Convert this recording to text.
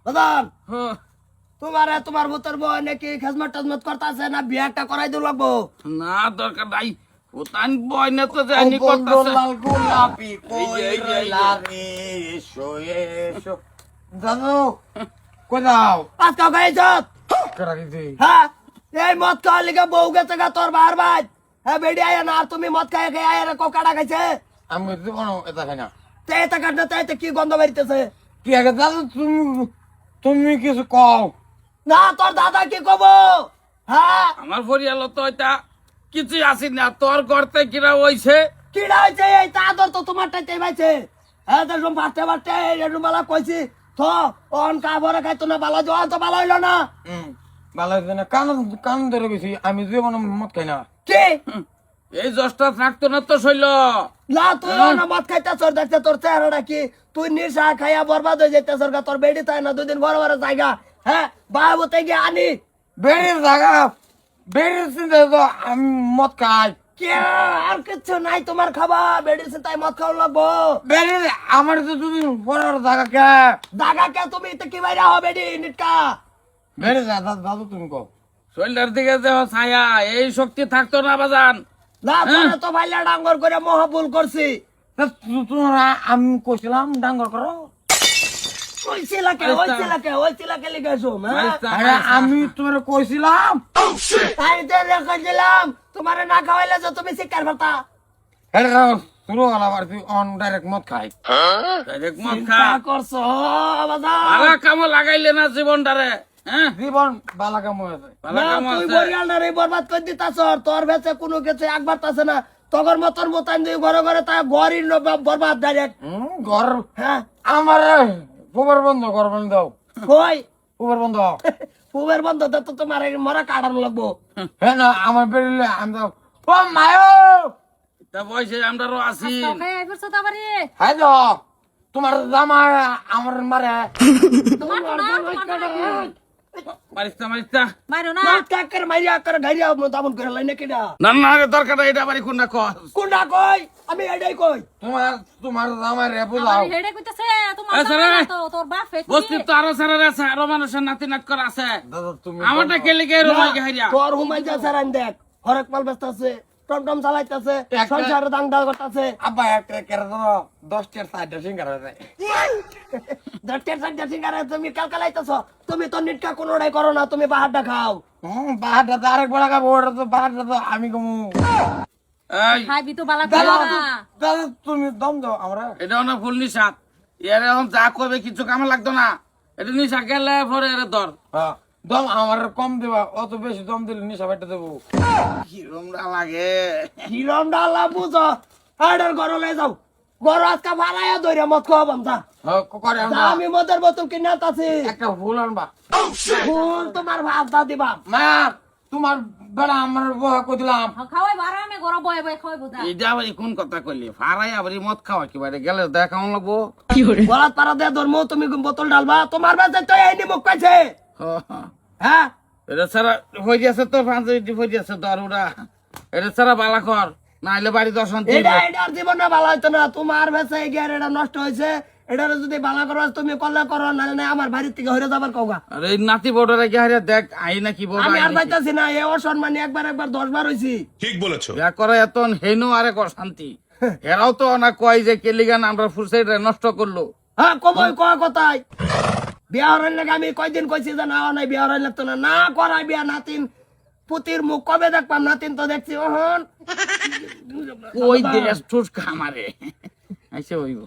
বাদান হ্যাঁ। তোমার ভূতের বউ নাকি খেজমত টজমত করতেছে না বিয়ে একটা করাই দিল লাগবো? না দরকার নাই ওতান বয় না তো জানি করতেছে লাল গোলাপি এই যে, এই যে, এই যে। লারে এসো এসো দাদু কোথাও আজকাল খাইছ? করা দিছি হ্যাঁ এই মদ খাওয়ার লিগে বউ গেছে গা তোর বার ভাই। হ্যাঁ বেডি আয় না আর তুমি মদ খাই খাই আয় কোকাটা খাইছে আমি তো কোনো এটা খাই না তেতে কাটনা তেতে কি গন্ধ বেরিতেছে? কি আগে দাদু তুমি তুমি কিছু কও না তোর দাদা কি কব? হ্যাঁ আমার পরিয়াল তো এটা কিছু আসি না তোর করতে কিরা হইছে কিডা হয়েছে এই চাদর তো তোমারটাই চাইছে। হ্যাঁ দেখুন বাড়তে বাড়তে এরকম বেলা কইছি তো অন কা ভরে খাইতো না বালা জোয়ান তো ভালো হইলো না। ভালো হয়েছে না কান কান ধরে গেছি আমি জীবনে মদ খাই না কি এই জসটা থাকতো না তো শৈল না তুই না মদ খাইতেছ দেখছে তোর চেহারাটা কি? তুই নিশা খাইয়া বরবাদ হয়ে যাইতেছ গা তোর বেডি তাই না দুদিন ঘরে ঘরে জায়গা। হ্যাঁ বাবুতে গিয়ে আনি বেড়ির জায়গা বেড়ির চিন্তা তো আমি মদ খাই কে আর কিচ্ছু নাই তোমার খাবা বেডির তাই মদ খাওয়া লাগবো। বেড়ির আমার তো দুদিন পরের জায়গা কে দাগা কে তুমি তো কি বাইরা হবে বেডি নিটকা? বেড়ির দাদা দাদু তুমি কও শৈলের দিকে যে ছায়া এই শক্তি থাকতো না বাজান না তোরা তো ভাইলা ডাঙ্গর করে মহাভুল করছি। তোমরা আমি কইছিলাম ডাঙ্গর করো ওইছিলাকে লিখেছো আরে আমি তোমার কইছিলাম দিলাম তোমার না খাওয়াইলে যে তুমি শিকার পাতা এটা শুরু হলো আবার তুই অন ডাইরেক্ট মদ খাই ডাইরেক্ট মদ খা করছো ভালো কাম লাগাইলে না জীবনটারে হ্যাঁ জীবন বালা কাম হয়েছে ভালো কাম তুই আছে বরিয়ালটারে বরবাদ করে দিতাছ তোর ভেসে কোনো কিছু একবার তাছে না তখন মতন মতান দিয়ে ঘরে ঘরে তা ঘরই বরবাদ ডাইরেক্ট। ঘর হ্যাঁ আমার পুবের বন্ধ ঘর বন্ধ দাও কই পুবের বন্ধ পুবের বন্ধ তো তোমার মরা কাটানো লাগবো। হ্যাঁ না আমার বেরিলে আমি তো ও মায়ো তা বয়সে আমরাও আছি হাই তো তোমার জামা আমার মারে মারিস্তা মারিস্তা কাকের মাইয়া করে ঘাইয়া দামন করে লাই নাকি না না না রে দরকার নাই, এটা বাড়ি কোনটা কর কোনটা কই আমি এটাই কই তোমার তোমার জামা রে বুঝাও বস্তি তো আরো সারা আছে আরো মানুষের নাতি নাট করা আছে দাদা তুমি আমারটা কেলে গে রোমাই গে হারিয়া তোর হুমাই যা সারান দেখ হরেক মাল ব্যস্ত আছে টমটম চালাইতেছে একটা- সংসারে দাঙ্গা করতেছে আব্বা একটা কেরে তো 10 টিয়ার সাইডে সিঙ্গার হয়ে যায় দরকার সাইডে সিঙ্গারে তুমি কালকালাইতেছ তুমি তো নিটকা কোনোটাই করো না তুমি বাহারটা খাও। বাহারটা তো আরেক বড় খাবো ওটা তো বাহারটা তো আমি কমু এই দাদা তুমি দম দাও আমরা এটা না ফুল নিশাত এর এখন যা করবে কিছু কামে লাগতো না এটা নিশা গেলে পরে এর ধর হ্যাঁ দম আমার কম দেবা অত বেশি দম দিলে নিশা বাইটা দেবো কিরমটা লাগে হিরম ডালা বুঝো হাড়ের ঘরে লয়ে যাও ঘর আজকা ভাড়াইয়া ধরে মত খাওয়া বামতা হ্যাঁ করে আমরা আমি মদের বোতল কিনে আছি একটা ফুল আনবা ফুল তোমার ভাত দা দিবা মা তোমার বেড়া আমার বহা কই দিলাম এটা আবার কোন কথা কইলি ফারাই আবার মদ খাওয়া কি বাইরে গেলে দেখাও লাগবো গলাত পাড়া দিয়ে ধর্ম তুমি বোতল ডালবা তোমার বেঁচে তো এই নিমুখ পাইছে। হ্যাঁ এটা ছাড়া হয়ে গেছে তো পাঁচটি হয়ে গেছে দরুরা এটা ছাড়া বালা কর না হলে বাড়ি দর্শন এটার জীবনে ভালো হইতো না তোমার বেঁচে গিয়ে এটা নষ্ট হয়েছে এটার যদি ভালো করো তুমি করলে করো না না আমার বাড়ির থেকে হয়ে যাবার কৌগা আর এই নাতি বড়রা কি হারিয়া দেখ আই নাকি বড় আমি আর পাইতেছি না এ অসম্মানী একবার 10 বার হয়েছি। ঠিক বলেছো। বিয়া করে এত হেনু আরেক অশান্তি এরাও তো না কয় যে কেলিগান আমরা ফুরসাইডে নষ্ট করলো হ্যাঁ কবই কয় কথাই বিয়া হরার লাগে আমি কয়দিন কইছি যে না নাই বিয়া হরাই লাগতো না না করাই বিয়া নাতিন পুতির মুখ কবে দেখবাম নাতিন তো দেখছি ওহন ওই দেশ ঠুস খামারে আইসে হইব